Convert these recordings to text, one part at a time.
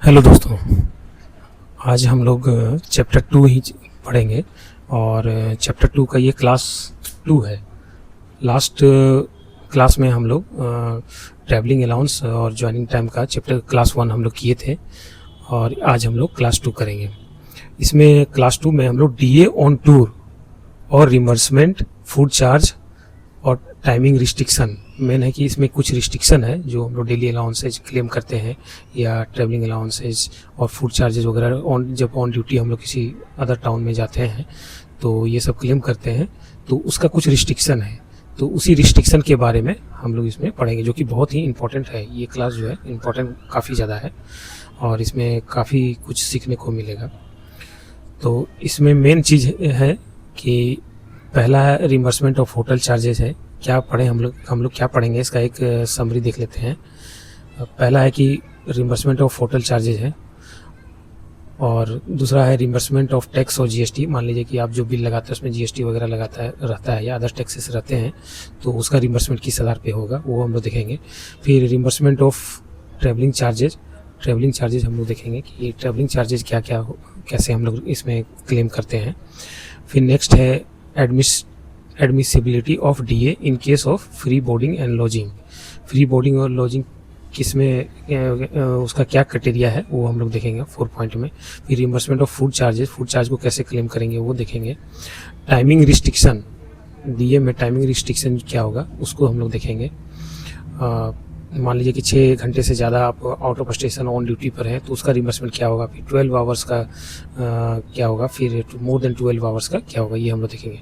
Hello दोस्तों, आज हम लोग चैप्टर 2 ही पढ़ेंगे और चैप्टर 2 का ये क्लास 2 है। लास्ट क्लास में हम लोग ट्रैवलिंग अलाउंस और ज्वाइनिंग टाइम का चैप्टर क्लास 1 हम लोग किए थे और आज हम लोग क्लास 2 करेंगे। इसमें क्लास 2 में हम लोग डीए ऑन टूर और रिमबर्समेंट, फूड चार्ज और टाइमिंग रिस्ट्रिक्शन, मेन है कि इसमें कुछ रिस्ट्रिक्शन है जो हम लोग डेली अलाउंसेज क्लेम करते हैं या ट्रैवलिंग अलाउंसेज और फूड चार्जेस वगैरह जब ऑन ड्यूटी हम लोग किसी अदर टाउन में जाते हैं तो ये सब क्लेम करते हैं, तो उसका कुछ रिस्ट्रिक्शन है। तो उसी रिस्ट्रिक्शन के बारे में हम लोग इसमें पढ़ेंगे, जो कि बहुत ही इंपॉर्टेंट है। ये क्लास जो है इंपॉर्टेंट काफ़ी ज़्यादा है और इसमें काफ़ी कुछ सीखने को मिलेगा। तो इसमें मेन चीज़ है कि पहला है रिम्बर्समेंट ऑफ होटल चार्जेस है। क्या पढ़े हम लोग क्या पढ़ेंगे, इसका एक समरी देख लेते हैं। पहला है कि रिम्बर्समेंट ऑफ होटल चार्जेस है और दूसरा है रिम्बर्समेंट ऑफ टैक्स और जीएसटी। मान लीजिए कि आप जो बिल लगाते हैं उसमें जीएसटी वगैरह रहता है या अदर टैक्सेस रहते हैं, तो उसका रिम्बर्समेंट किस आधार पे होगा वो हम लोग देखेंगे। फिर रिम्बर्समेंट ऑफ ट्रैवलिंग चार्जेज हम लोग देखेंगे कि ट्रैवलिंग चार्जेज कैसे हम लोग इसमें क्लेम करते हैं। फिर नेक्स्ट है admissibility of DA in case of free boarding and lodging. Free boarding और लॉजिंग किसमें उसका क्या क्राइटेरिया है वो हम लोग देखेंगे 4 पॉइंट में। फिर रिम्बर्समेंट ऑफ फूड चार्ज को कैसे क्लेम करेंगे वो देखेंगे। टाइमिंग रिस्ट्रिक्शन, डीए में टाइमिंग रिस्ट्रिक्शन क्या होगा उसको हम लोग देखेंगे। मान लीजिए कि 6 घंटे से ज़्यादा आप out of station on duty पर हैं तो उसका रिम्बर्समेंट क्या होगा। फिर 12 आवर्स का क्या होगा, फिर मोर देन 12 आवर्स का क्या होगा, ये हम लोग देखेंगे।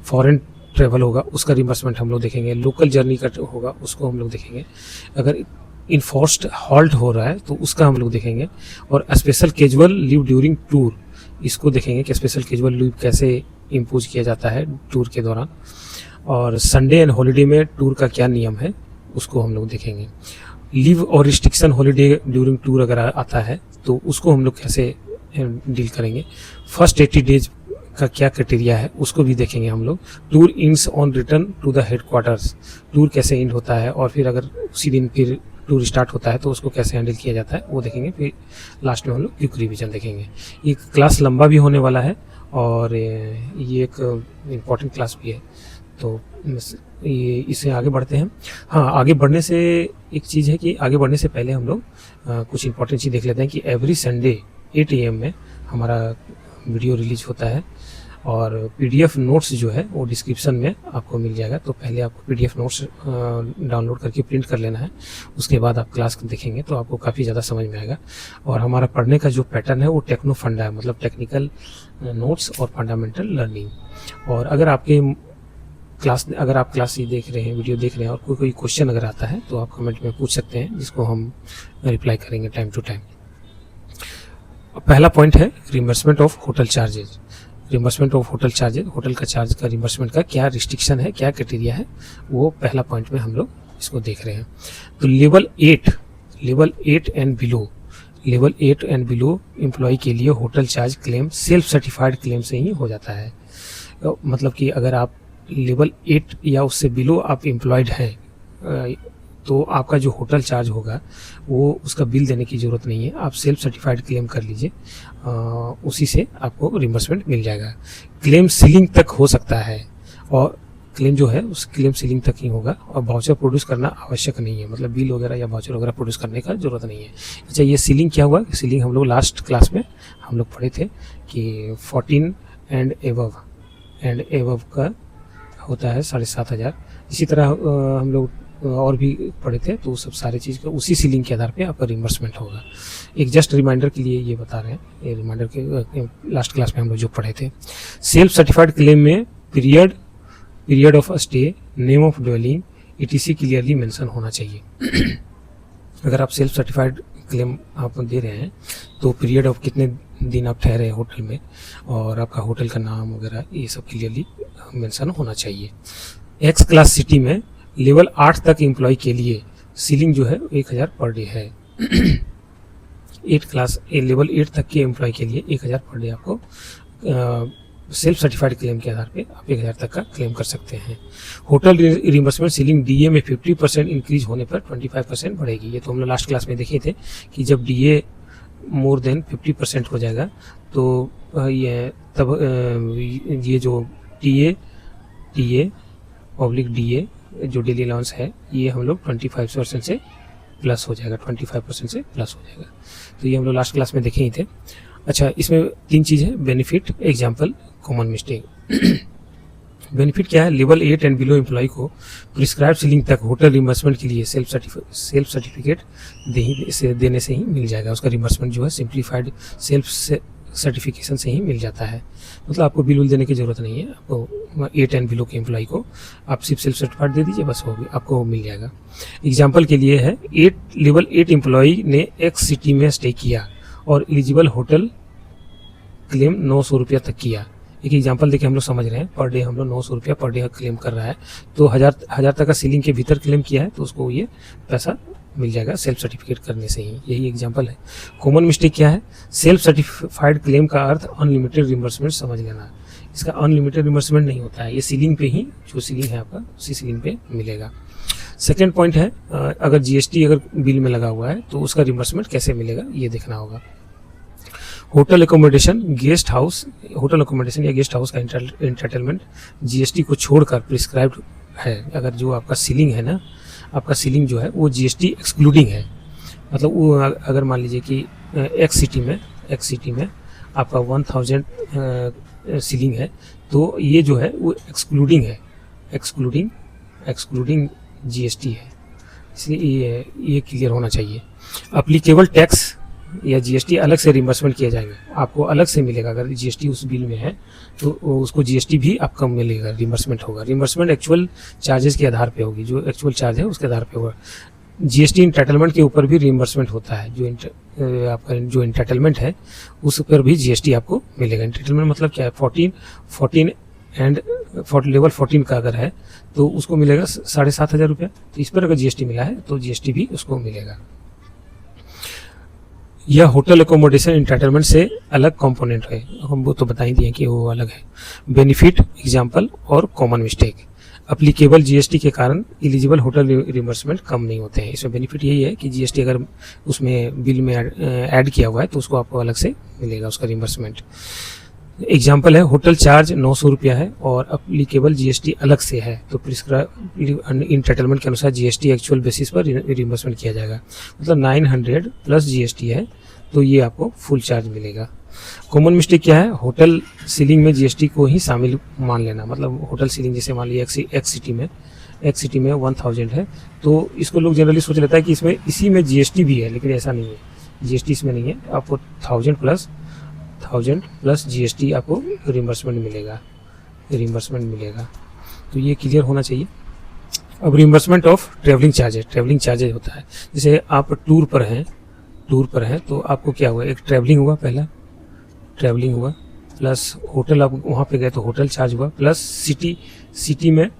फॉरेन ट्रेवल होगा उसका रिम्बर्समेंट हम लोग देखेंगे। लोकल जर्नी का होगा उसको हम लोग देखेंगे। अगर इन्फोर्स्ड हॉल्ट हो रहा है तो उसका हम लोग देखेंगे। और special casual leave during tour, इसको देखेंगे कि स्पेशल कैजुअल लीव कैसे इम्पोज किया जाता है टूर के दौरान। और संडे एंड हॉलीडे में टूर का क्या नियम है उसको हम लोग देखेंगे। लीव और रिस्ट्रिक्शन हॉलीडे ड्यूरिंग टूर अगर आता है तो उसको हम लोग कैसे डील करेंगे। फर्स्ट 80 डेज का क्या क्राइटेरिया है उसको भी देखेंगे हम लोग। Tour ends on return to the headquarters, tour कैसे इंड होता है और फिर अगर उसी दिन फिर टूर स्टार्ट होता है तो उसको कैसे हैंडल किया जाता है वो देखेंगे। फिर लास्ट में हम लोग क्विक रिवीजन देखेंगे। ये क्लास लंबा भी होने वाला है और ये एक इम्पॉर्टेंट क्लास भी है, तो ये इससे आगे बढ़ते हैं। हाँ, आगे बढ़ने से एक चीज़ है कि आगे बढ़ने से पहले हम लोग कुछ इंपॉर्टेंट चीज़ देख लेते हैं कि एवरी संडे 8 AM में हमारा वीडियो रिलीज होता है और पीडीएफ नोट्स जो है वो डिस्क्रिप्शन में आपको मिल जाएगा। तो पहले आपको पीडीएफ नोट्स डाउनलोड करके प्रिंट कर लेना है, उसके बाद आप क्लास देखेंगे तो आपको काफ़ी ज़्यादा समझ में आएगा। और हमारा पढ़ने का जो पैटर्न है वो टेक्नो फंडा है, मतलब टेक्निकल नोट्स और फंडामेंटल लर्निंग। और अगर आप क्लास देख रहे हैं, वीडियो देख रहे हैं और कोई क्वेश्चन अगर आता है तो आप कमेंट में पूछ सकते हैं, जिसको हम रिप्लाई करेंगे टाइम टू टाइम। पहला पॉइंट है reimbursement of hotel charges. Reimbursement of hotel charges, hotel का चार्ज का रिम्बर्समेंट का क्या रिस्ट्रिक्शन है, क्या क्राइटेरिया है, वो पहला पॉइंट में हम लोग इसको देख रहे हैं। तो लेवल 8 एंड बिलो एम्प्लॉय के लिए hotel charge claim self certified claim से ही हो जाता है। तो मतलब कि अगर आप लेवल 8 या उससे बिलो आप एम्प्लॉयड हैं तो आपका जो होटल चार्ज होगा वो उसका बिल देने की ज़रूरत नहीं है, आप सेल्फ सर्टिफाइड क्लेम कर लीजिए, उसी से आपको रिम्बर्समेंट मिल जाएगा। क्लेम सीलिंग तक हो सकता है और क्लेम जो है उस क्लेम सीलिंग तक ही होगा और वाउचर प्रोड्यूस करना आवश्यक नहीं है, मतलब बिल वगैरह या वाउचर वगैरह प्रोड्यूस करने का ज़रूरत नहीं है। अच्छा, ये सीलिंग क्या हुआ? सीलिंग हम लोग लास्ट क्लास में हम लोग पढ़े थे कि 14 एंड एबव का होता है 7,500। इसी तरह हम लोग और भी पढ़े थे, तो सब सारे चीज़ का उसी सीलिंग के आधार पे आपका रिम्बर्समेंट होगा। एक जस्ट रिमाइंडर के लिए ये बता रहे हैं, ये रिमाइंडर के लास्ट क्लास में हम लोग जो पढ़े थे। सेल्फ सर्टिफाइड क्लेम में period of stay, name of dwelling ETC clearly mention होना चाहिए। अगर आप सेल्फ सर्टिफाइड क्लेम आप दे रहे हैं तो पीरियड ऑफ कितने दिन आप ठहरे होटल में और आपका होटल का नाम वगैरह ये सब क्लियरली मेंशन होना चाहिए। एक्स क्लास सिटी में लेवल 8 तक एम्प्लॉय के लिए सीलिंग जो है 1000 पर डे है। लेवल 8 तक के एम्प्लॉय के लिए 1000 पर डे आपको सेल्फ सर्टिफाइड क्लेम के आधार पे आप 1000 तक का क्लेम कर सकते हैं। होटल रिम्बर्समेंट सीलिंग डीए में 50% इंक्रीज होने पर 25% बढ़ेगी। ये तो हम लोग लास्ट क्लास में देखे थे कि जब डीए मोर देन 50% हो जाएगा तो ये तब ये जो टी ए पब्लिक DA जो डेली अलाउंस है ये हम लोग 25% से प्लस हो जाएगा, 25% से प्लस हो जाएगा। तो ये हम लोग लास्ट क्लास में देखे ही थे। अच्छा, इसमें 3 चीज़ है, benefit, example, common mistake. Benefit क्या है? लेवल 8 एंड बिलो एम्प्लॉय को प्रिस्क्राइब सीलिंग तक होटल रिमबर्समेंट के लिए सेल्फ सर्टिफिकेट देने से ही मिल जाएगा। उसका रिमबर्समेंट जो है सिंप्लीफाइड सेल्फ सर्टिफिकेशन से ही मिल जाता है। मतलब आपको बिल देने की ज़रूरत नहीं है। आपको 8 एंड बिलो के एम्प्लॉय को आप सिर्फ सेल्फ सर्टिफाइड दे दीजिए, बस होगी, आपको मिल जाएगा। एग्जाम्पल के लिए है, लेवल 8 एम्प्लॉय ने एक्स सिटी में स्टे किया और एलिजिबल होटल क्लेम 900 रुपया तक किया। एक एग्जांपल देखिए हम लोग समझ रहे हैं, पर डे हम लोग 900 रुपया पर डे का क्लेम कर रहा है, तो हज़ार तक का सीलिंग के भीतर क्लेम किया है तो उसको ये पैसा मिल जाएगा सेल्फ सर्टिफिकेट करने से ही। यही एग्जांपल है। कॉमन मिस्टेक क्या है? सेल्फ सर्टिफाइड क्लेम का अर्थ अनलिमिटेड रिम्बर्समेंट समझ लेना। इसका अनलिमिटेड रिम्बर्समेंट नहीं होता है, ये सीलिंग पे ही, जो सीलिंग है आपका उसी सीलिंग पे मिलेगा। सेकेंड पॉइंट है, अगर GST अगर बिल में लगा हुआ है तो उसका रिम्बर्समेंट कैसे मिलेगा ये देखना होगा। Hotel accommodation, guest house, hotel accommodation या गेस्ट हाउस का एंटाइटलमेंट GST को छोड़कर प्रिस्क्राइब्ड है। अगर जो आपका सीलिंग है ना, आपका सीलिंग जो है वो GST एक्सक्लूडिंग है। मतलब वो अगर मान लीजिए कि एक्स सिटी में आपका 1000 सीलिंग है तो ये जो है वो एक्सक्लूडिंग है, एक्सक्लूडिंग GST है। इसलिए ये क्लियर होना चाहिए। अप्लीकेबल टैक्स या GST अलग से रिम्बर्समेंट किया जाएगा, आपको अलग से मिलेगा। अगर GST उस बिल में है तो उसको GST भी आपका मिलेगा, रिम्बर्समेंट होगा। रिम्बर्समेंट एक्चुअल चार्जेस के आधार पे होगी, जो एक्चुअल चार्ज है उसके आधार पे होगा। GST इंटाइटलमेंट के ऊपर भी रिम्बर्समेंट होता है, आपका जो इंटाइटलमेंट है उस पर भी GST आपको मिलेगा। इंटाइटलमेंट मतलब क्या है? 14 एंड लेवल 14 का अगर है तो उसको मिलेगा 7,500 रुपया। तो इस पर अगर GST मिला है तो GST भी उसको मिलेगा। यह होटल एकोमोडेशन इंटाइटलमेंट से अलग कंपोनेंट है, हम वो तो बता ही दिए कि वो अलग है। बेनिफिट, एग्जाम्पल और कॉमन मिस्टेक। अप्लीकेबल GST के कारण एलिजिबल होटल रिम्बर्समेंट कम नहीं होते हैं। इसमें बेनिफिट यही है कि GST अगर उसमें बिल में ऐड किया हुआ है तो उसको आपको अलग से मिलेगा उसका रिम्बर्समेंट। एग्जाम्पल है, होटल चार्ज 900 रुपया है और अप्लीकेबल GST अलग से है तो प्रिस्क्राइब इंटाइटलमेंट के अनुसार GST एक्चुअल बेसिस पर रिम्बर्समेंट किया जाएगा। मतलब 900 प्लस GST है तो ये आपको फुल चार्ज मिलेगा। कॉमन मिस्टेक क्या है? होटल सीलिंग में GST को ही शामिल मान लेना। मतलब होटल सीलिंग जैसे मान लीजिए एक्स सिटी में 1000 है तो इसको लोग जनरली सोच लेता है कि इसमें इसी में GST भी है, लेकिन ऐसा नहीं है। GST इसमें नहीं है, आपको 1000 प्लस GST आपको रिम्बर्समेंट मिलेगा। तो ये क्लियर होना चाहिए। अब रिम्बर्समेंट ऑफ ट्रैवलिंग चार्जेज होता है। जैसे आप टूर पर हैं तो आपको क्या हुआ? एक ट्रैवलिंग हुआ, पहला ट्रैवलिंग हुआ, प्लस होटल आप वहाँ पे गए तो होटल चार्ज हुआ, प्लस सिटी में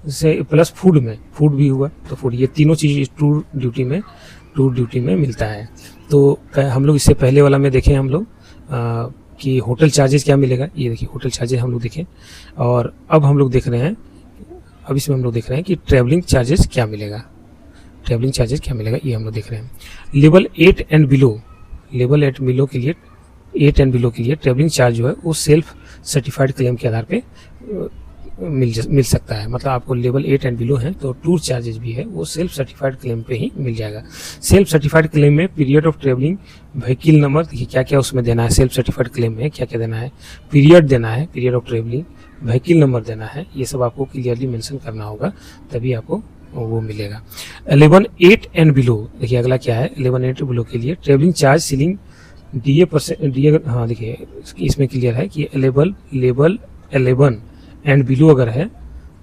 से प्लस फूड भी हुआ तो फूड, ये तीनों चीज़ टूर ड्यूटी में मिलता है। तो हम लोग इससे पहले वाला में देखें हम लोग कि होटल चार्जेस क्या मिलेगा। ये देखिए होटल चार्जेस हम लोग देखें, और अब हम लोग देख रहे हैं, अब इसमें हम लोग देख रहे हैं कि ट्रैवलिंग चार्जेस क्या मिलेगा, ये हम लोग देख रहे हैं। लेवल 8 एंड बिलो के लिए 8 एंड बिलो के लिए ट्रैवलिंग चार्ज जो है वो सेल्फ सर्टिफाइड क्लेम के आधार पे मिल सकता है। मतलब आपको लेवल 8 एंड बिलो है तो टूर चार्जेस भी है वो सेल्फ सर्टिफाइड क्लेम पे ही मिल जाएगा। सेल्फ सर्टिफाइड क्लेम में period of travelling, vehicle number, देखिए क्या क्या उसमें देना है। सेल्फ सर्टिफाइड क्लेम में क्या क्या देना है? पीरियड देना है, period of travelling, vehicle number देना है, ये सब आपको क्लियरली मेंशन करना होगा, तभी आपको वो मिलेगा। 11 8 एंड बिलो, देखिए अगला क्या है? 11 8 बिलो के लिए ट्रेवलिंग चार्ज सीलिंग DA%, हाँ देखिए इसमें क्लियर है कि लेवल 11 एंड बिलो अगर है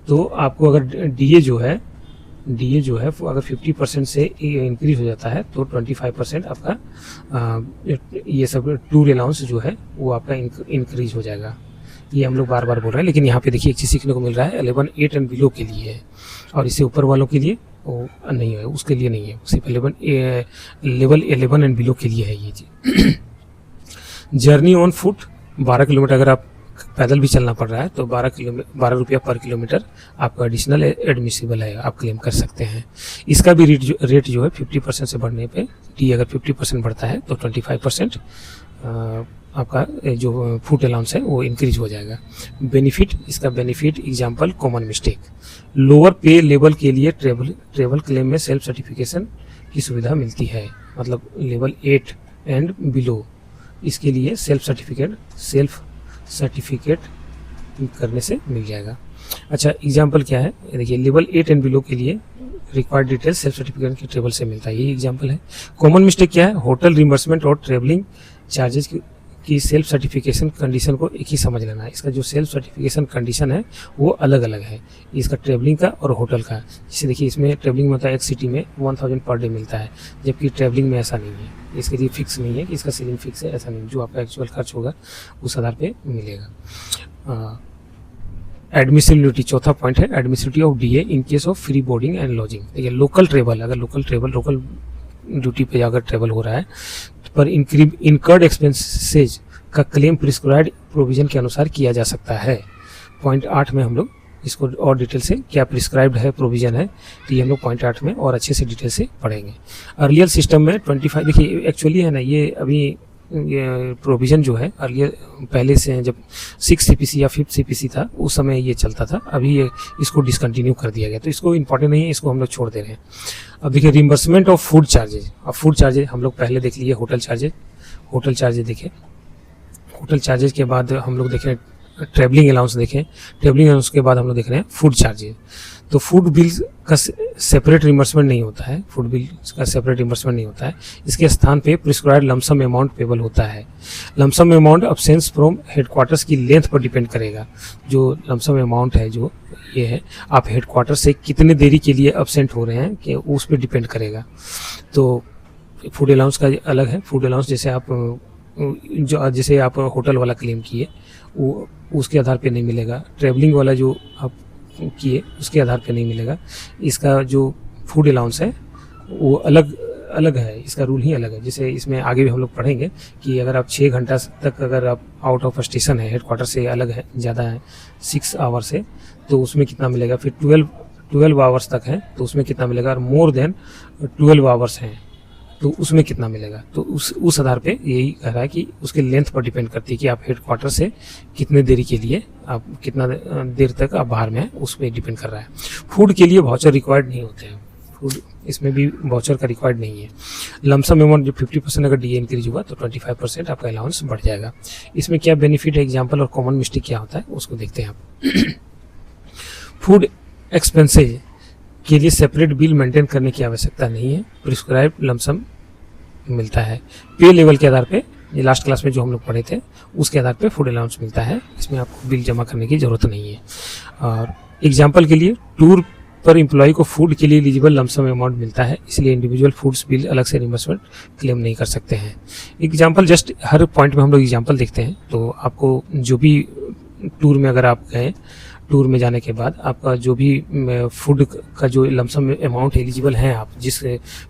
तो आपको अगर DA जो है वो अगर 50% से इंक्रीज हो जाता है तो 25% आपका ये सब टूर अलाउंस जो है वो आपका इंक्रीज हो जाएगा। ये हम लोग बार बार बोल रहे हैं, लेकिन यहाँ पे देखिए एक चीज़ सीखने को मिल रहा है, 11 8 एंड बिलो के लिए है और इससे ऊपर वालों के लिए वो नहीं है, उसके लिए नहीं है, सिर्फ लेवल 11 एंड बिलो के लिए है ये चीज़। जर्नी ऑन फुट 12 किलोमीटर अगर आप पैदल भी चलना पड़ रहा है तो 12 रुपया पर किलोमीटर आपका एडिशनल एडमिसिबल है, आप क्लेम कर सकते हैं। इसका भी रेट जो है 50% से बढ़ने पे, टी अगर 50% बढ़ता है तो 25% आपका जो फूड अलाउंस है वो इंक्रीज हो जाएगा। बेनिफिट, इसका benefit example common mistake, lower पे लेवल के लिए ट्रेवल क्लेम में सेल्फ सर्टिफिकेशन की सुविधा मिलती है, मतलब लेवल 8 एंड बिलो, इसके लिए सेल्फ सर्टिफिकेट करने से मिल जाएगा। अच्छा, एग्जांपल क्या है, देखिए लेवल 8 एंड बिलो के लिए रिक्वायर्ड डिटेल सेल्फ सर्टिफिकेट के ट्रेवल से मिलता है, यही एग्जांपल है। कॉमन मिस्टेक क्या है, होटल रिम्बर्समेंट और ट्रेवलिंग चार्जेस की सेल्फ सर्टिफिकेशन कंडीशन को एक ही समझ लेना है। इसका जो सेल्फ सर्टिफिकेशन कंडीशन है वो अलग अलग है, इसका ट्रेवलिंग का और होटल का। जैसे देखिए इसमें ट्रेवलिंग में होता है एक सिटी में 1000 पर डे मिलता है, जबकि ट्रेवलिंग में ऐसा नहीं है, इसके लिए फिक्स नहीं है कि इसका सीलिंग फिक्स है, ऐसा नहीं, जो आपका एक्चुअल खर्च होगा उस आधार पर मिलेगा। एडमिसिबिलिटी, चौथा पॉइंट है admissibility of DA in case of free boarding and lodging. देखिए लोकल ट्रेवल, अगर लोकल ड्यूटी पे अगर ट्रेवल हो रहा है पर इनकर्ड एक्सपेंसेज का क्लेम प्रिस्क्राइब्ड प्रोविजन के अनुसार किया जा सकता है। पॉइंट 8 में हम लोग इसको और डिटेल से क्या प्रिस्क्राइब्ड है प्रोविजन है, तो ये हम लोग पॉइंट 8 में और अच्छे से डिटेल से पढ़ेंगे। अर्लियर सिस्टम में 25, देखिए एक्चुअली है ना, ये अभी ये प्रोविज़न जो है अर्लियर पहले से जब 6 CPC या 5 CPC था उस समय ये चलता था, अभी ये इसको डिसकंटिन्यू कर दिया गया, तो इसको इंपॉर्टेंट नहीं है, इसको हम लोग छोड़ दे रहे हैं। अब देखिए रिम्बर्समेंट ऑफ फूड चार्जेज, अब फूड चार्जेज हम लोग पहले देख लिए, होटल चार्जेज देखें, होटल चार्जेज के बाद हम लोग देखें ट्रैवलिंग अलाउंस देखें, ट्रैवलिंग अलाउंस के बाद हम लोग देख रहे हैं फूड चार्जेज। तो फूड बिल का सेपरेट रिम्बर्समेंट नहीं होता है, फूड बिल का सेपरेट रिम्बर्समेंट नहीं होता है, इसके स्थान पे प्रिस्क्राइब्ड लमसम अमाउंट पेबल होता है। Lump sum amount absence from headquarters की लेंथ पर डिपेंड करेगा। जो लमसम अमाउंट है जो ये है, आप हेडक्वार्टर से कितने देरी के लिए अब्सेंट हो रहे हैं कि उस पर डिपेंड करेगा। तो फूड अलाउंस का अलग है, फूड अलाउंस जैसे आप होटल वाला क्लेम किए वो उसके आधार पे नहीं मिलेगा, ट्रैवलिंग वाला जो आप किए उसके आधार पे नहीं मिलेगा। इसका जो फूड अलाउंस है वो अलग है, इसका रूल ही अलग है। जैसे इसमें आगे भी हम लोग पढ़ेंगे कि अगर आप 6 घंटा तक अगर आप आउट ऑफ स्टेशन है, हेडक्वार्टर से अलग है, ज़्यादा है 6 आवर से, तो उसमें कितना मिलेगा। फिर 12 आवर्स तक है तो उसमें कितना मिलेगा, और मोर देन 12 आवर्स हैं तो उसमें कितना मिलेगा। तो उस आधार पे यही कह रहा है कि उसके लेंथ पर डिपेंड करती है कि आप हेडक्वार्टर से कितने देरी के लिए, आप कितना देर तक आप बाहर में हैं, उस पर डिपेंड कर रहा है। फूड के लिए वाउचर रिक्वायर्ड नहीं होते हैं, फूड इसमें भी वाउचर का रिक्वायर्ड नहीं है। लमसम अमाउंट जो 50% अगर डीए इंक्रीज हुआ तो 25% आपका अलाउंस बढ़ जाएगा। इसमें क्या बेनिफिट है, एग्जाम्पल और कॉमन मिस्टेक क्या होता है उसको देखते हैं आप। फूड एक्सपेंसेज के लिए सेपरेट बिल मेंटेन करने की आवश्यकता नहीं है, प्रिस्क्राइब्ड लमसम मिलता है। पे लेवल के आधार पे, ये लास्ट क्लास में जो हम लोग पढ़े थे उसके आधार पे फूड अलाउंस मिलता है, इसमें आपको बिल जमा करने की ज़रूरत नहीं है। और एग्जांपल के लिए टूर पर एम्प्लॉय को फूड के लिए एलिजिबल लमसम अमाउंट मिलता है, इसलिए इंडिविजुअल फूड्स बिल अलग से रिम्बर्समेंट क्लेम नहीं कर सकते हैं। एग्जाम्पल जस्ट हर पॉइंट में हम लोग एग्जाम्पल देखते हैं, तो आपको जो भी टूर में अगर आप गए, टूर में जाने के बाद आपका जो भी फूड का जो लमसम अमाउंट एलिजिबल हैं, आप जिस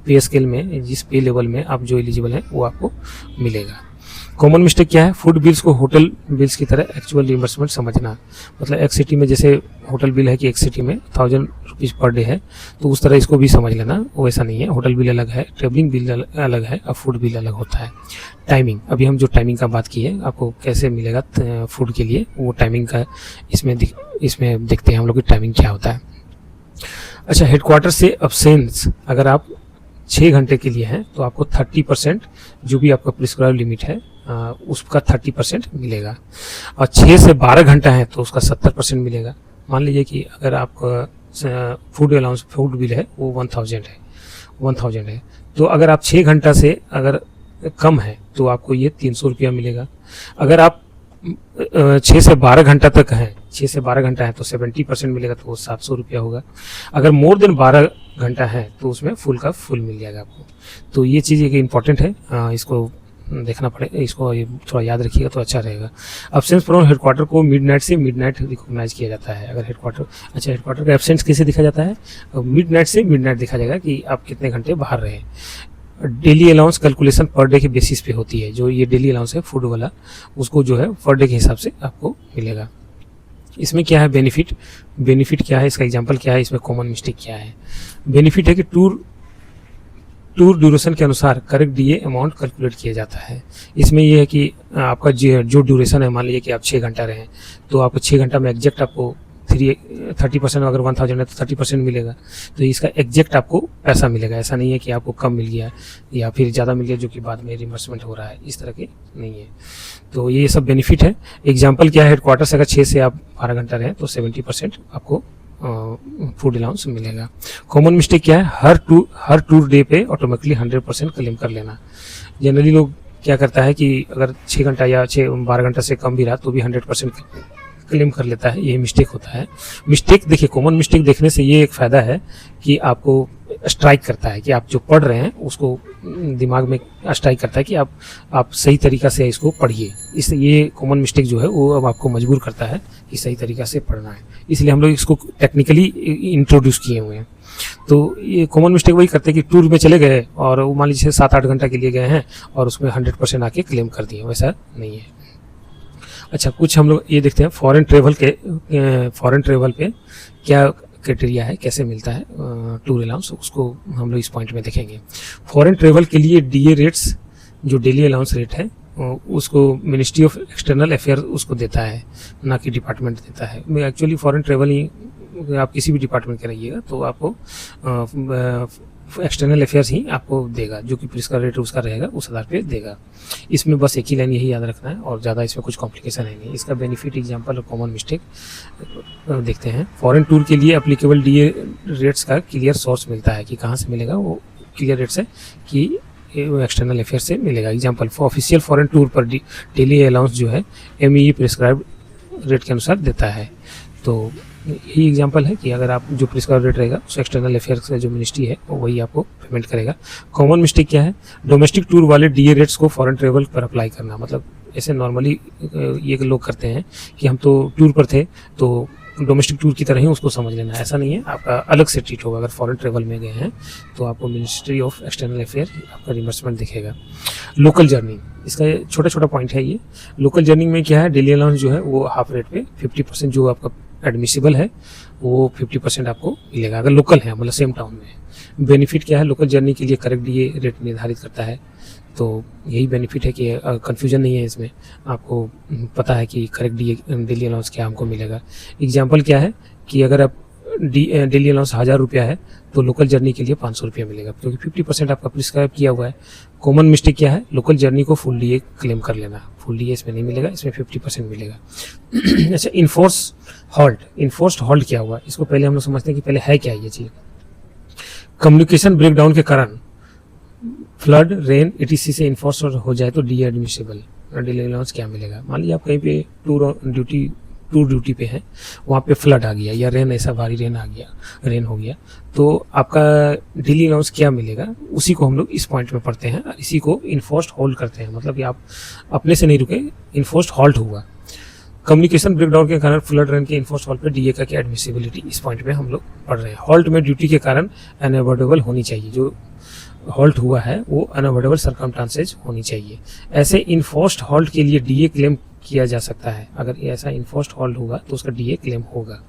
पे स्केल में, जिस पे लेवल में आप जो एलिजिबल हैं वो आपको मिलेगा। कॉमन मिस्टेक क्या है, फूड बिल्स को होटल बिल्स की तरह एक्चुअल रिइंबर्समेंट समझना। मतलब एक सिटी में जैसे होटल बिल है कि एक सिटी में 1000 रुपीज़ पर डे है, तो उस तरह इसको भी समझ लेना, वो ऐसा नहीं है। होटल बिल अलग है, ट्रेवलिंग बिल अलग है और फूड बिल अलग होता है। टाइमिंग, अभी हम जो टाइमिंग का बात की है, आपको कैसे मिलेगा फूड के लिए, वो टाइमिंग का इसमें देखते हैं हम लोग की टाइमिंग क्या होता है। अच्छा, हेडक्वार्टर से अब्सेंस अगर आप 6 घंटे के लिए हैं तो आपको 30% जो भी आपका प्रिस्क्राइब लिमिट है उसका 30% मिलेगा, और 6 से 12 घंटा है तो उसका 70% मिलेगा। मान लीजिए कि अगर आपका फूड अलाउंस, फूड बिल है वो 1000 है, तो अगर आप 6 घंटा से अगर कम है तो आपको ये 300 रुपया मिलेगा। अगर आप 6 से 12 घंटा तक हैं, 6 से 12 घंटा है तो 70% मिलेगा, तो वो 700 रुपया होगा। अगर मोर देन 12 घंटा है तो उसमें फुल का फुल मिल जाएगा आपको। तो ये चीज़ एक इम्पॉर्टेंट है, इसको देखना पड़ेगा, इसको थोड़ा याद रखिएगा तो अच्छा रहेगा। अब्सेंस फ्रॉम हेडक्वार्टर को मिडनाइट से मिडनाइट रिकॉग्नाइज किया जाता है। अगर हेडक्वार्टर का एब्सेंस कैसे दिखा जाता है, मिडनाइट से मिडनाइट दिखा जाएगा कि आप कितने घंटे बाहर रहे। Daily allowance calculation per day के बेसिस पे होती है। जो ये डेली अलाउंस है फूड वाला, उसको जो है पर डे के हिसाब से आपको मिलेगा। इसमें क्या है बेनिफिट, बेनिफिट क्या है, इसका एग्जांपल क्या है, इसमें कॉमन मिस्टेक क्या है। बेनिफिट है कि टूर ड्यूरेशन के अनुसार करेक्ट डीए अमाउंट कैलकुलेट किया जाता है। इसमें यह है कि आपका जो ड्यूरेशन है, मान लीजिए कि आप 6 घंटा रहें, तो आपको 6 घंटा में एग्जैक्ट आपको 30% अगर 1000 है तो 30% मिलेगा। तो इसका एग्जैक्ट आपको पैसा मिलेगा। ऐसा नहीं है कि आपको कम मिल गया या फिर ज़्यादा मिल गया जो कि बाद में रिमबर्समेंट हो रहा है, इस तरह के नहीं है। तो ये सब बेनिफिट है। एग्जाम्पल क्या है, हेडक्वार्टर से अगर 6 से आप 12 घंटा रहें तो 70% आपको फूड अलाउंस मिलेगा। कॉमन मिस्टेक क्या है, हर टूर डे पे ऑटोमेटिकली 100% क्लेम कर लेना। जनरली लोग क्या करता है कि अगर 6 घंटा या 12 घंटा से कम भी रहा तो भी 100% क्लेम कर लेता है। ये मिस्टेक होता है। मिस्टेक देखिए, कॉमन मिस्टेक देखने से ये एक फ़ायदा है कि आपको स्ट्राइक करता है कि आप जो पढ़ रहे हैं उसको दिमाग में स्ट्राइक करता है कि आप सही तरीक़ा से इसको पढ़िए। इस ये कॉमन मिस्टेक जो है वो अब आपको मजबूर करता है कि सही तरीक़ा से पढ़ना है। इसलिए हम लोग इसको टेक्निकली इंट्रोड्यूस किए हुए हैं। तो ये कॉमन मिस्टेक वही करते हैं कि टूर में चले गए और वो मान लीजिए 7-8 घंटा के लिए गए हैं और उसमें 100% आके क्लेम कर दिए, वैसा नहीं है। अच्छा, कुछ हम लोग ये देखते हैं फॉरेन ट्रेवल पे क्या क्राइटेरिया है, कैसे मिलता है टूर अलाउंस, उसको हम लोग इस पॉइंट में देखेंगे। फॉरेन ट्रेवल के लिए डीए रेट्स, जो डेली अलाउंस रेट है, उसको मिनिस्ट्री ऑफ एक्सटर्नल अफेयर उसको देता है, ना कि डिपार्टमेंट देता है। एक्चुअली फॉरेन ट्रेवल ही आप किसी भी डिपार्टमेंट के रहिएगा तो आपको एक्सटर्नल अफेयर्स ही आपको देगा, जो कि प्रिस्क्राइब रेट उसका रहेगा उस आधार पे देगा। इसमें बस एक ही लाइन यही याद रखना है और ज़्यादा इसमें कुछ कॉम्प्लिकेशन है नहीं। इसका बेनिफिट, एग्जांपल और कॉमन मिस्टेक देखते हैं। फॉरेन टूर के लिए एप्लीकेबल डीए रेट्स का क्लियर सोर्स मिलता है कि कहाँ से मिलेगा, वो क्लियर रेट्स है कि एक्सटर्नल अफेयर से मिलेगा। एग्जाम्पल, ऑफिशियल फॉरेन टूर पर डेली अलाउंस जो है MEE प्रिस्क्राइब रेट के अनुसार देता है। तो यही एग्जांपल है कि अगर आप जो प्रिस्क्राइब रेट रहेगा उस एक्सटर्नल अफेयर्स का जो मिनिस्ट्री है वही आपको पेमेंट करेगा। कॉमन मिस्टेक क्या है, डोमेस्टिक टूर वाले डीए रेट्स को फॉरेन ट्रेवल पर अप्लाई करना। मतलब ऐसे नॉर्मली ये लोग करते हैं कि हम तो टूर पर थे तो डोमेस्टिक टूर की तरह ही उसको समझ लेना, ऐसा नहीं है। आपका अलग से ट्रीट होगा। अगर फॉरेन ट्रेवल में गए हैं तो आपको मिनिस्ट्री ऑफ एक्सटर्नल अफेयर आपका रिमबर्समेंट दिखेगा। लोकल जर्नी, इसका छोटा छोटा पॉइंट है ये। लोकल जर्नी में क्या है, डेली अलाउंस जो है वो हाफ रेट पे 50% जो आपका एडमिसिबल है वो 50% आपको मिलेगा अगर लोकल है, मतलब सेम टाउन में। बेनिफिट क्या है, लोकल जर्नी के लिए करेक्ट डीए रेट निर्धारित करता है। तो यही बेनिफिट है कि कंफ्यूजन नहीं है इसमें, आपको पता है कि करेक्ट डेली अलाउंस क्या हमको मिलेगा। एग्जांपल क्या है कि अगर आप डेली अलाउंस 1000 रुपया है तो लोकल जर्नी के लिए 500 रुपया मिलेगा, क्योंकि 50% आपका प्रिस्क्राइब किया हुआ है। कॉमन मिस्टेक क्या है, लोकल जर्नी को फुल डीए क्लेम कर लेना। फुल डीए इसमें नहीं मिलेगा, इसमें 50% मिलेगा। अच्छा, इन्फोर्स्ड हॉल्ट क्या हुआ, इसको पहले हम लोग समझते हैं कि पहले है क्या ये चीज़। कम्युनिकेशन ब्रेकडाउन के कारण फ्लड, रेन, ETC से इन्फोर्स हो जाए तो डीए एडमिसिबल डेली अलाउंस क्या मिलेगा। मान लीजिए आप कहीं पे टूर ड्यूटी पे है, वहाँ पे फ्लड आ गया या रेन, ऐसा भारी रेन हो गया, तो आपका डेली अलाउंस क्या मिलेगा, उसी को हम लोग इस पॉइंट में पढ़ते हैं और इसी को इन्फोर्स्ड होल्ड करते हैं। मतलब कि आप अपने से नहीं रुके, इन्फोर्स्ड हॉल्ट हुआ। कम्युनिकेशन ब्रेकडाउन के कारण फ्लड, रेन के इन्फोर्स्ड हॉल्ट पे डीए का क्या एडमिसिबिलिटी, इस पॉइंट में हम लोग पढ़ रहे हैं। हॉल्ट में ड्यूटी के कारण अनअवॉइडेबल होनी चाहिए, जो हॉल्ट हुआ है वो अनअवॉइडेबल सर्कमस्टांसेस होनी चाहिए। ऐसे इन्फोर्स्ड हॉल्ट के लिए डीए क्लेम किया जा सकता है। अगर ऐसा इन्फोर्स्ड हॉल्ट होगा तो उसका डीए क्लेम होगा।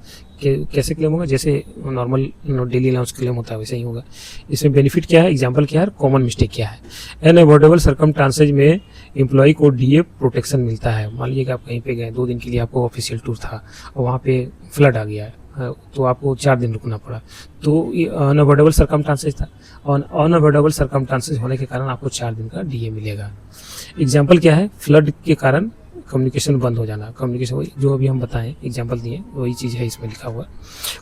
कैसे क्लेम होगा, जैसे नॉर्मल डेली अलाउंस क्लेम होता है वैसे ही होगा। इसमें बेनिफिट क्या है, एग्जांपल क्या है, कॉमन मिस्टेक क्या है। अनअवॉइडेबल सर्कमस्टांसेस में एम्प्लॉय को डीए प्रोटेक्शन मिलता है। मान लीजिए कि आप कहीं पे गए, 2 दिन के लिए आपको ऑफिशियल टूर था और वहाँ पे फ्लड आ गया है तो आपको 4 दिन रुकना पड़ा, तो ये अनअवॉइडेबल सर्कमस्टांसेस था और अनअवॉइडेबल सर्कमस्टांसेस होने के कारण आपको 4 दिन का डीए मिलेगा। एग्जांपल क्या है, फ्लड के कारण कम्युनिकेशन बंद हो जाना। कम्युनिकेशन जो अभी हम बताएं, एग्जांपल दिए, वही चीज़ है इसमें लिखा हुआ।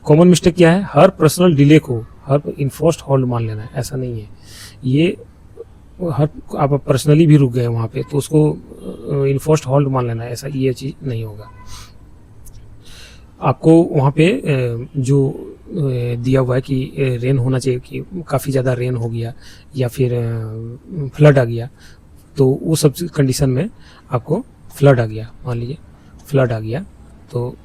कॉमन मिस्टेक क्या है, हर पर्सनल डिले को हर इन्फोर्स्ड होल्ड मान लेना है, ऐसा नहीं है। ये हर आप पर्सनली भी रुक गए वहाँ पे तो उसको इन्फोर्स्ड होल्ड मान लेना है, ऐसा ये चीज़ नहीं होगा। आपको वहाँ पे जो दिया हुआ है कि रेन होना चाहिए, कि काफ़ी ज़्यादा रेन हो गया या फिर फ्लड आ गया, तो वो सब कंडीशन में आपको फ्लड आ गया, मान लीजिए फ्लड आ गया तो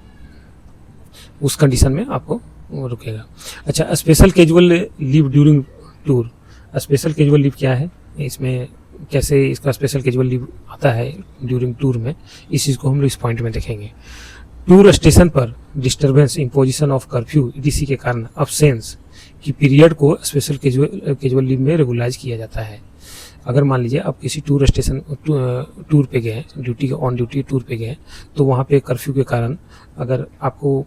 उस कंडीशन में आपको रुकेगा। अच्छा, special casual leave during tour, special casual leave क्या है, इसमें कैसे इसका स्पेशल कैजुअल लीव आता है ड्यूरिंग टूर में, इस चीज़ को हम लोग इस पॉइंट में देखेंगे। टूर स्टेशन पर disturbance, imposition of curfew etc के कारण अब्सेंस की पीरियड को स्पेशल कैजुअल लीव में रेगुलाइज किया जाता है। अगर मान लीजिए आप किसी टूर स्टेशन टूर पे गए, ड्यूटी ऑन ड्यूटी टूर पे गए, तो वहाँ पे कर्फ्यू के कारण अगर आपको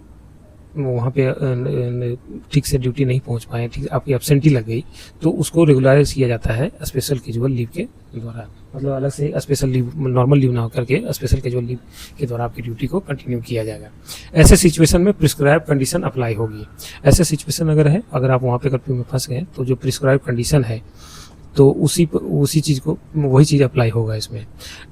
वहाँ पे ठीक से ड्यूटी नहीं पहुँच पाए, ठीक आपकी एब्सेंटी लग गई, तो उसको रेगुलराइज किया जाता है स्पेशल कैजुअल लीव के द्वारा। मतलब अलग से स्पेशल लीव, नॉर्मल लीव ना होकर के स्पेशल कैजुअल लीव के द्वारा आपकी ड्यूटी को कंटिन्यू किया जाएगा। ऐसे सिचुएशन में प्रिस्क्राइब कंडीशन अप्लाई होगी। ऐसे सिचुएशन अगर है, अगर आप वहाँ पे कर्फ्यू में फंस गए, तो जो प्रिस्क्राइब कंडीशन है तो उसी चीज़ को, वही चीज़ अप्लाई होगा इसमें।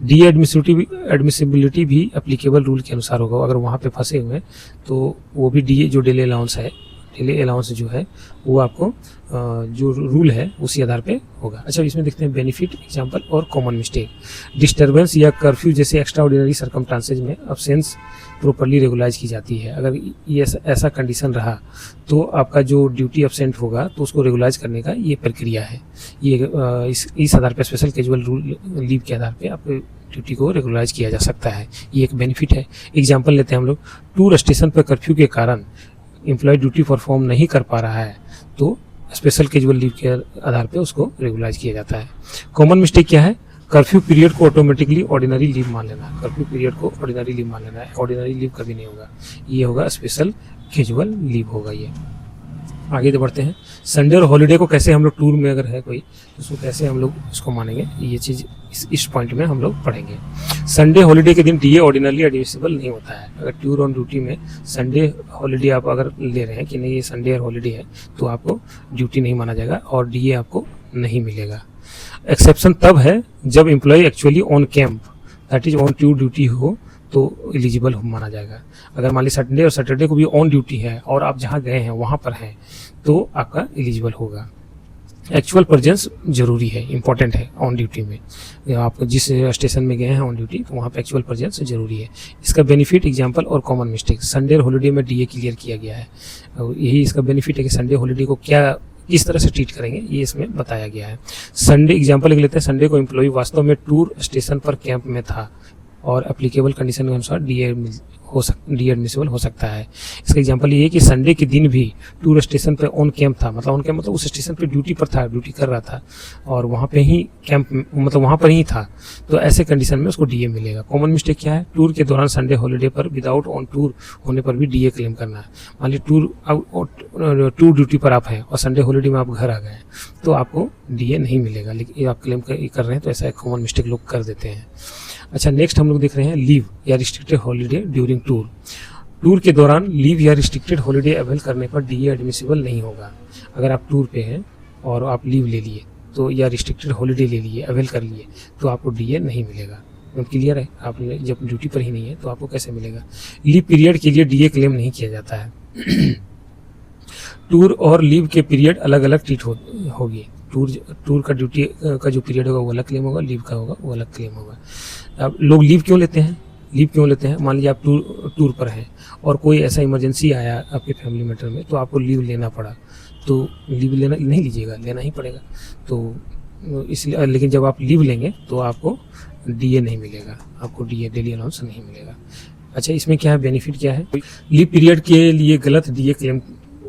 डी एडमिसिबिलिटी भी एप्लीकेबल रूल के अनुसार होगा। अगर वहाँ पे फंसे हुए हैं तो वो भी डी जो डेली अलाउंस है, डेली अलाउंस जो है वो आपको जो रूल है उसी आधार पे होगा। अच्छा, इसमें देखते हैं बेनिफिट, एग्जांपल और कॉमन मिस्टेक। डिस्टर्बेंस या कर्फ्यू जैसे एक्स्ट्रा ऑर्डिनरी सर्कमस्टांसेज में अब्सेंस प्रॉपर्ली रेगुलाइज की जाती है। अगर ये ऐसा कंडीशन रहा तो आपका जो ड्यूटी अब्सेंट होगा तो उसको रेगुलाइज करने का ये प्रक्रिया है। ये इस आधार पर स्पेशल कैजुअल रूल लीव के आधार पर आपको ड्यूटी को रेगुलाइज किया जा सकता है। ये एक बेनिफिट है। एग्जाम्पल लेते हैं हम लोग, टूर स्टेशन पर कर्फ्यू के कारण एम्प्लॉय ड्यूटी परफॉर्म नहीं कर पा रहा है तो स्पेशल कैजुअल लीव के आधार पे उसको रेगुलाइज किया जाता है। कॉमन मिस्टेक क्या है, कर्फ्यू पीरियड को ऑटोमेटिकली ऑर्डिनरी लीव मान लेना। कर्फ्यू पीरियड को ऑर्डिनरी लीव मान लेना है, ऑर्डिनरी लीव कभी नहीं होगा, ये होगा स्पेशल कैजुअल लीव होगा ये। आगे बढ़ते हैं, संडे और हॉलीडे को कैसे हम लोग टूर में अगर है कोई तो उसको कैसे हम लोग उसको मानेंगे, ये चीज़ इस पॉइंट में हम लोग पढ़ेंगे। संडे हॉलीडे के दिन डीए ऑर्डिनरली एडमिसिबल नहीं होता है। अगर टूर ऑन ड्यूटी में संडे हॉलीडे आप अगर ले रहे हैं कि नहीं ये संडे और हॉलीडे है तो आपको ड्यूटी नहीं माना जाएगा और डीए आपको नहीं मिलेगा। एक्सेप्शन तब है जब employ actually on camp, that is on tour duty हो तो एलिजिबल माना जाएगा। अगर मान ली संडे और सैटरडे को भी ऑन ड्यूटी है और आप जहाँ गए हैं वहाँ पर हैं तो आपका एलिजिबल होगा। एक्चुअल प्रेजेंस जरूरी है, इंपॉर्टेंट है ऑन ड्यूटी में। आप जिस स्टेशन में गए हैं ऑन ड्यूटी तो वहाँ पे एक्चुअल प्रेजेंस जरूरी है। इसका बेनिफिट, एग्जांपल और कॉमन मिस्टेक। संडे और हॉलीडे में डीए क्लियर किया गया है, यही इसका बेनिफिट है कि संडे हॉलीडे को किस तरह से ट्रीट करेंगे ये इसमें बताया गया है। संडे एग्जाम्पल लेते हैं, संडे को एम्प्लॉय वास्तव में टूर स्टेशन पर कैंप में था और एप्लीकेबल कंडीशन के अनुसार डी एडमिसिबल हो सकता है। इसका एग्जांपल ये है कि संडे के दिन भी टूर स्टेशन पे ऑन कैंप था, मतलब ऑन कैंप मतलब उस स्टेशन पे ड्यूटी पर था, ड्यूटी कर रहा था और वहाँ पे ही कैंप मतलब वहाँ पर ही था, तो ऐसे कंडीशन में उसको डीए मिलेगा। कॉमन मिस्टेक क्या है, टूर के दौरान संडे हॉलीडे पर विदाउट ऑन टूर होने पर भी डीए क्लेम करना है। मान लीजिए टूर ड्यूटी पर आप हैं और संडे हॉलीडे में आप घर आ गए तो आपको डीए नहीं मिलेगा, लेकिन आप क्लेम कर रहे हैं तो ऐसा कॉमन मिस्टेक लोग कर देते हैं। अच्छा, नेक्स्ट हम लोग देख रहे हैं लीव या restricted holiday during tour. Tour के दौरान लीव या रिस्ट्रिक्टेड हॉलीडे अवेल करने पर डीए एडमिसिबल नहीं होगा। अगर आप टूर पे हैं और आप लीव ले लिए तो या रिस्ट्रिक्टेड हॉलीडे ले लिए, अवेल कर लिए तो आपको डीए नहीं मिलेगा। एकदम क्लियर है, आपने जब ड्यूटी पर ही नहीं है तो आपको कैसे मिलेगा। लीव पीरियड के लिए डीए क्लेम नहीं किया जाता है। टूर और लीव के पीरियड अलग अलग ट्रीट होगी। टूर का ड्यूटी का जो पीरियड होगा वो अलग क्लेम होगा, लीव का होगा वो अलग क्लेम होगा। अब लोग लीव क्यों लेते हैं, मान लीजिए आप टूर पर हैं और कोई ऐसा इमरजेंसी आया आपके फैमिली मैटर में तो आपको लीव लेना पड़ा, तो लीव लेना नहीं लीजिएगा, लेना ही पड़ेगा। तो इसलिए, लेकिन जब आप लीव लेंगे तो आपको डीए नहीं मिलेगा, आपको डीए डेली अलाउंस नहीं मिलेगा। अच्छा, इसमें क्या है, बेनिफिट क्या है, लीव पीरियड के लिए गलत डीए क्लेम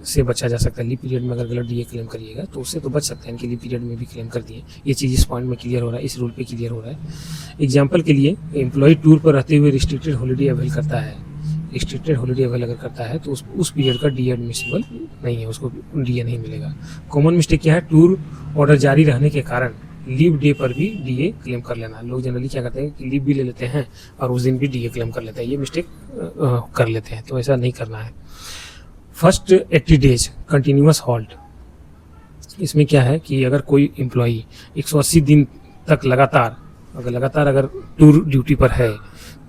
से बचा जा सकता है। लीव पीरियड में अगर गलत डीए क्लेम करिएगा तो उससे तो बच सकते हैं कि लीव पीरियड में भी क्लेम कर दिए। ये चीज़ इस पॉइंट में क्लियर हो रहा है, इस रूल पे क्लियर हो रहा है। एग्जांपल के लिए, एम्प्लॉय टूर पर रहते हुए रिस्ट्रिक्टेड हॉलीडे अवेल करता है, रिस्ट्रिक्टेड हॉलीडे अवेल अगर करता है तो उस पीरियड का डीए एडमिसिबल नहीं है, उसको डीए नहीं मिलेगा। कॉमन मिस्टेक क्या है, टूर ऑर्डर जारी रहने के कारण लीव डे पर भी डीए क्लेम कर लेना। लोग जनरली क्या करते हैं कि लीव भी ले लेते हैं और उस दिन भी डीए क्लेम कर लेते हैं, ये मिस्टेक कर लेते हैं, तो ऐसा नहीं करना है। फर्स्ट 80 डेज कंटिन्यूअस हॉल्ट, इसमें क्या है कि अगर कोई एम्प्लॉई 180 दिन तक लगातार अगर टूर ड्यूटी पर है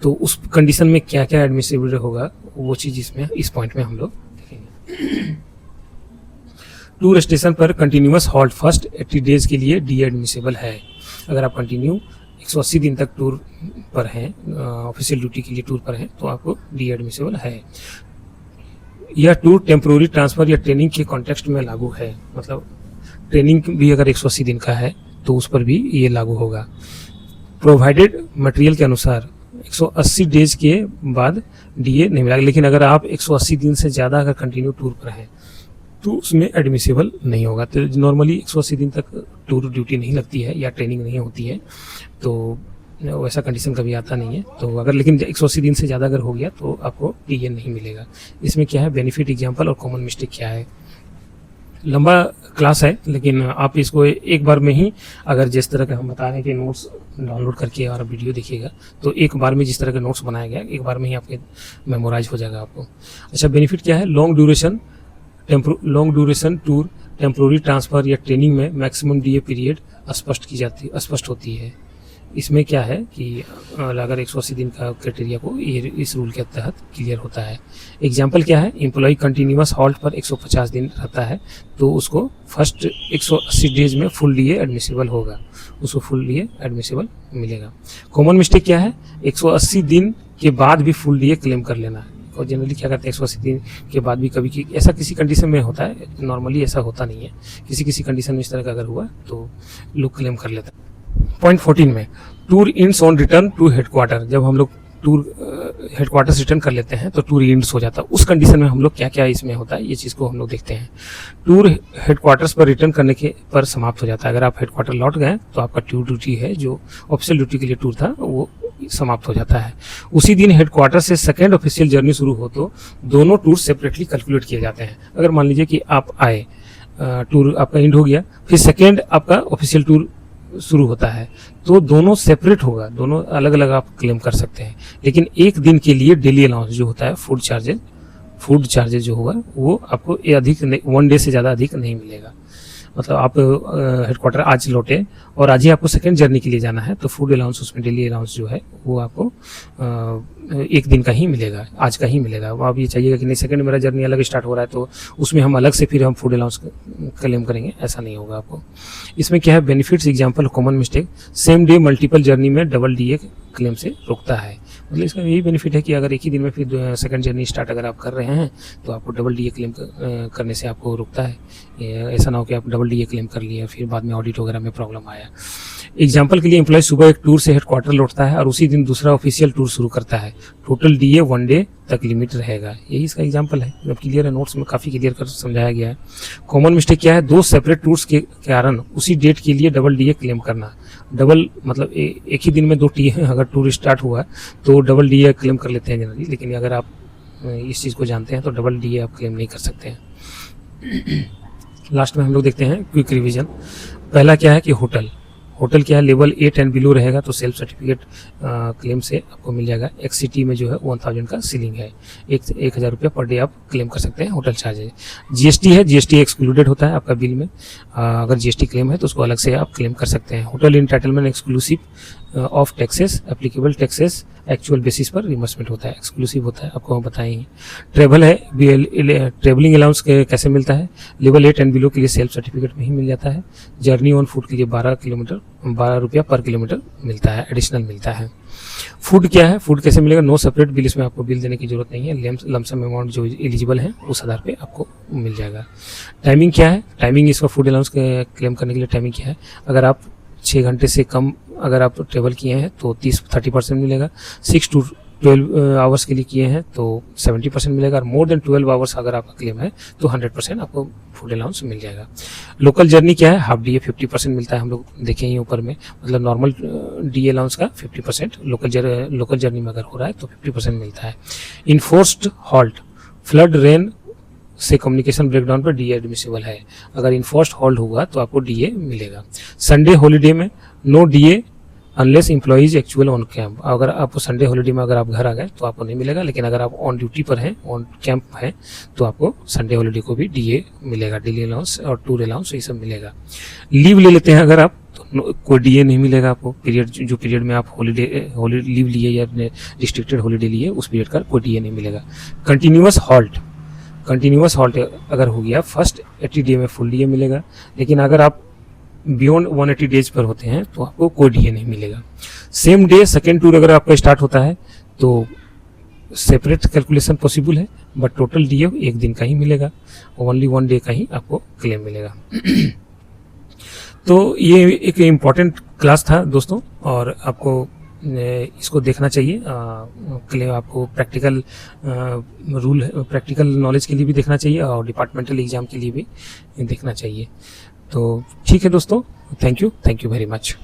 तो उस कंडीशन में क्या क्या एडमिसिबल होगा वो चीज़ इसमें इस पॉइंट में हम लोग देखेंगे। टूर स्टेशन पर कंटिन्यूअस हॉल्ट फर्स्ट 80 डेज के लिए डी एडमिसिबल है। अगर आप कंटिन्यू 180 दिन तक टूर पर हैं, ऑफिशियल ड्यूटी के लिए टूर पर हैं तो आपको डी एडमिसिबल है। यह टूर टेम्पोररी ट्रांसफर या ट्रेनिंग के कॉन्टेक्स्ट में लागू है, मतलब ट्रेनिंग भी अगर 180 दिन का है तो उस पर भी ये लागू होगा। प्रोवाइडेड मटेरियल के अनुसार 180 डेज के बाद डीए नहीं मिलेगा, लेकिन अगर आप 180 दिन से ज़्यादा अगर कंटिन्यू टूर पर हैं तो उसमें एडमिसिबल नहीं होगा। तो नॉर्मली 180 दिन तक टूर ड्यूटी नहीं लगती है या ट्रेनिंग नहीं होती है, तो वैसा कंडीशन कभी आता नहीं है। तो अगर लेकिन 180 दिन से ज़्यादा अगर हो गया तो आपको डीए नहीं मिलेगा। इसमें क्या है, बेनिफिट, एग्जाम्पल और कॉमन मिस्टेक क्या है। लंबा क्लास है, लेकिन आप इसको एक बार में ही, अगर जिस तरह का हम बता रहे हैं कि नोट्स डाउनलोड करके और वीडियो देखिएगा तो एक बार में जिस तरह का नोट्स बनाया गया एक बार में ही आपके मेमोराइज हो जाएगा आपको। अच्छा, बेनिफिट क्या है, long duration tour, temporary transfer या ट्रेनिंग में मैक्सिमम डीए पीरियड स्पष्ट होती है। इसमें क्या है कि अगर 180 दिन का क्राइटेरिया को ये इस रूल के तहत क्लियर होता है। एग्जाम्पल क्या है, एम्प्लॉय कंटिन्यूअस हॉल्ट पर 150 दिन रहता है तो उसको फर्स्ट 180 डेज में फुल डीए एडमिसिबल होगा, उसको फुल डीए एडमिसिबल मिलेगा। कॉमन मिस्टेक क्या है, 180 दिन के बाद भी फुल डीए क्लेम कर लेना है। और जनरली क्या करते हैं, 180 दिन के बाद भी कभी ऐसा किसी कंडीशन में होता है, नॉर्मली ऐसा होता नहीं है, किसी कंडीशन में इस तरह का अगर हुआ तो लोग क्लेम कर लेते हैं। पॉइंट 14 में tour ends on return to headquarter, जब हम लोग टूर हेडक्वार्टर्स रिटर्न कर लेते हैं तो टूर इंड्स हो जाता है। उस कंडीशन में हम लोग क्या क्या इसमें होता है, ये चीज़ को हम लोग देखते हैं। टूर हेडक्वार्टर्स पर रिटर्न करने के पर समाप्त हो जाता है। अगर आप हेडक्वार्टर लौट गए तो आपका टूर ड्यूटी है, जो ऑफिशियल ड्यूटी के लिए टूर था, वो समाप्त हो जाता है। उसी दिन हेडक्वार्टर से सेकेंड ऑफिशियल जर्नी शुरू हो तो दोनों टूर सेपरेटली कैलकुलेट किए जाते हैं। अगर मान लीजिए कि आप आए, टूर आपका एंड हो गया, फिर सेकेंड आपका ऑफिशियल टूर शुरू होता है तो दोनों सेपरेट होगा, दोनों अलग अलग आप क्लेम कर सकते हैं। लेकिन एक दिन के लिए डेली अलाउंस जो होता है, फूड चार्जेज जो होगा वो आपको ये अधिक 1 डे से ज़्यादा अधिक नहीं मिलेगा। मतलब आप हेडक्वार्टर आज लौटे और आज ही आपको सेकेंड जर्नी के लिए जाना है तो फूड अलाउंस, उसमें डेली अलाउंस जो है वो आपको एक दिन का ही मिलेगा, आज का ही मिलेगा। आप ये चाहिएगा कि नहीं सेकेंड मेरा जर्नी अलग स्टार्ट हो रहा है तो उसमें हम अलग से फिर हम फूड अलाउंस क्लेम करेंगे, ऐसा नहीं होगा आपको। इसमें क्या है, benefits, example, common mistake, same day multiple journey में डबल डीए क्लेम से रोकता है। मतलब इसका यही बेनिफिट है कि अगर एक ही दिन में फिर सेकंड जर्नी स्टार्ट अगर आप कर रहे हैं तो आपको डबल डीए क्लेम करने से आपको रोकता है। ऐसा ना हो कि आप डबल डीए क्लेम कर लिए फिर बाद में ऑडिट वगैरह में प्रॉब्लम आया। एग्जाम्पल के लिए, एम्प्लॉय सुबह एक टूर से हेडक्वार्टर लौटता है और उसी दिन दूसरा ऑफिशियल टूर शुरू करता है, टोटल डीए 1 डे तक लिमिट रहेगा। यही इसका एग्जाम्पल है, जब क्लियर है, नोट्स में काफ़ी क्लियर कर समझाया गया है। कॉमन मिस्टेक क्या है, 2 सेपरेट टूर्स के कारण उसी डेट के लिए डबल डीए क्लेम करना। डबल मतलब एक ही दिन में 2 टी अगर टूर स्टार्ट हुआ तो डबल डीए क्लेम कर लेते हैं जनरली, लेकिन अगर आप इस चीज़ को जानते हैं तो डबल डीए आप क्लेम नहीं कर सकते हैं। लास्ट में हम लोग देखते हैं क्विक रिवीजन। पहला क्या है कि होटल क्या है, लेवल 8 एंड बिलो रहेगा तो सेल्फ सर्टिफिकेट क्लेम से आपको मिल जाएगा। एक्सिटी में जो है 1000 का सीलिंग है, 1000 रुपया पर डे आप क्लेम कर सकते हैं होटल चार्जेज। जीएसटी है, जीएसटी एक्सक्लूडेड होता है आपका बिल में, अगर जीएसटी क्लेम है तो उसको अलग से आप क्लेम कर सकते हैं। Hotel entitlement exclusive of taxes, applicable taxes actual basis पर रिमबर्समेंट होता है, एक्सक्लूसिव होता है, आपको हम बताएंगे। ट्रेवल है, ट्रेवलिंग अलाउंस कैसे मिलता है, लेवल 8 एंड बिलो के लिए सेल्फ सर्टिफिकेट में ही मिल जाता है। जर्नी ऑन फुट के लिए 12 रुपया पर किलोमीटर मिलता है, एडिशनल मिलता है। फूड क्या है, फूड कैसे मिलेगा, नो सेपरेट बिल, इसमें आपको बिल देने की जरूरत नहीं है, लमसम अमाउंट जो एलिजिबल है उस आधार पे आपको मिल जाएगा। टाइमिंग क्या है, टाइमिंग इसका फूड अलाउंस क्लेम करने के लिए टाइमिंग क्या है, अगर आप 6 घंटे से कम अगर आप ट्रेवल किए हैं तो 30% मिलेगा। 6 to 12 आवर्स के लिए किए हैं तो 70% मिलेगा, और मोर देन 12 आवर्स अगर आपका क्लेम है तो 100% आपको फूड अलाउंस मिल जाएगा। लोकल जर्नी क्या है, हाफ डीए 50% मिलता है, हम लोग देखें ही ऊपर में, मतलब नॉर्मल डीए अलाउंस का 50%, लोकल जर्नी में अगर हो रहा है तो 50% मिलता है। इन्फोर्स्ड हॉल्ट, फ्लड रेन से कम्युनिकेशन ब्रेकडाउन पर डीए एडमिसिबल है, अगर इन्फोर्स्ड हॉल्ट हुआ तो आपको डीए मिलेगा। संडे हॉलीडे में no DA unless employees actual on camp, अगर आपको संडे हॉलीडे में अगर आप घर आ गए तो आपको नहीं मिलेगा, लेकिन अगर आप ऑन ड्यूटी पर हैं, ऑन कैंप हैं, तो आपको संडे हॉलीडे को भी डीए मिलेगा, डेली अलाउंस और टूर अलाउंस ये सब मिलेगा। लीव ले लेते हैं अगर आप तो कोई डीए नहीं मिलेगा आपको, पीरियड जो पीरियड में आप हॉलीडे लीव लिए या रिस्ट्रिक्टेड हॉलीडे लिए उस पीरियड का कोई डीए नहीं मिलेगा। कंटिन्यूअस हॉल्ट अगर हो गया फर्स्ट 80 डे में फुल डीए मिलेगा, लेकिन अगर आप बियॉन्ड 180 डेज पर होते हैं तो आपको कोई डीए नहीं मिलेगा। सेम डे सेकेंड टूर अगर आपका स्टार्ट होता है तो सेपरेट कैलकुलेशन पॉसिबल है, बट टोटल डीए एक दिन का ही मिलेगा, ओनली 1 डे का ही आपको क्लेम मिलेगा। तो ये एक इम्पॉर्टेंट क्लास था दोस्तों, और आपको इसको देखना चाहिए। आपको प्रैक्टिकल रूल, प्रैक्टिकल नॉलेज के लिए भी देखना चाहिए और डिपार्टमेंटल एग्जाम के लिए भी देखना चाहिए। तो ठीक है दोस्तों, थैंक यू वेरी मच।